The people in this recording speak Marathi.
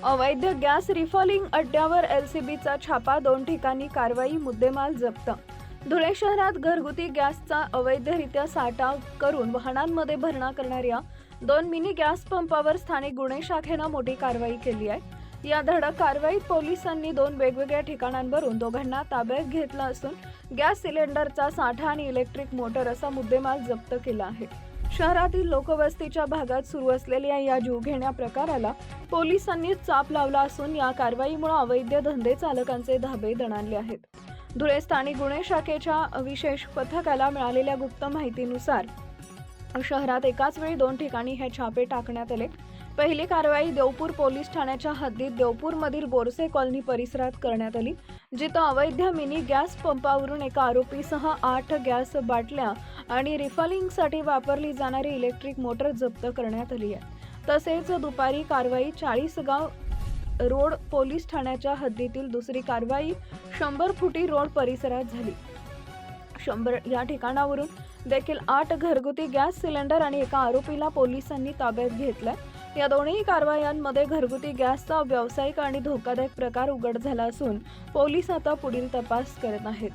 अवैध गॅस रिफिलिंग अड्ड्यावर एलसीबीचा छापा, 2 ठिकाणी कारवाई, मुद्देमाल जप्त. धुळे शहरात घरगुती गॅसचा अवैधरित्या साठा करून वाहनांमध्ये भरणा करणाऱ्या 2 मिनी गॅस पंपावर स्थानिक गुन्हे शाखेनं मोठी कारवाई केली आहे. या धडक कारवाईत पोलिसांनी 2 वेगवेगळ्या ठिकाणांवरून दोघांना ताब्यात घेतलं असून गॅस सिलेंडरचा साठा आणि इलेक्ट्रिक मोटर असा मुद्देमाल जप्त केला आहे. शहरातील लोकवस्तीच्या भागात सुरू असलेल्या या जीवघेण्या प्रकाराला पोलिसांनी चाप लावला असून या कारवाईमुळे अवैध धंदे चालकांचे धाबे दणाणले आहेत. धुळे स्थानिक गुन्हे शाखेच्या विशेष पथकाला मिळालेल्या गुप्त माहितीनुसार शहरात एकाच वेळी 2 ठिकाणी हे छापे टाकण्यात आले. पहिली कारवाई देवपूर पोलीस ठाण्याच्या हद्दीत देवपूरमधील बोरसे कॉलनी परिसरात करण्यात आली, जिथं अवैध मिनी गॅस पंपावरून एका आरोपीसह 8 गॅस बाटल्या आणि रिफिलिंगसाठी वापरली जाणारी इलेक्ट्रिक मोटर जप्त करण्यात आली आहे. तसेच दुपारी कारवाई 40गाव रोड पोलीस ठाण्याच्या हद्दीतील दुसरी कारवाई 100 फुटी रोड परिसरात झाली. 100 या ठिकाणावरून देखील 8 घरगुती गॅस सिलेंडर आणि एका आरोपीला पोलिसांनी ताब्यात घेतलंय. या दोन्ही कारवायांमध्ये घरगुती गॅसचा व्यावसायिक आणि धोकादायक प्रकार उघड झाला असून पोलीस आता पुढील तपास करत आहेत.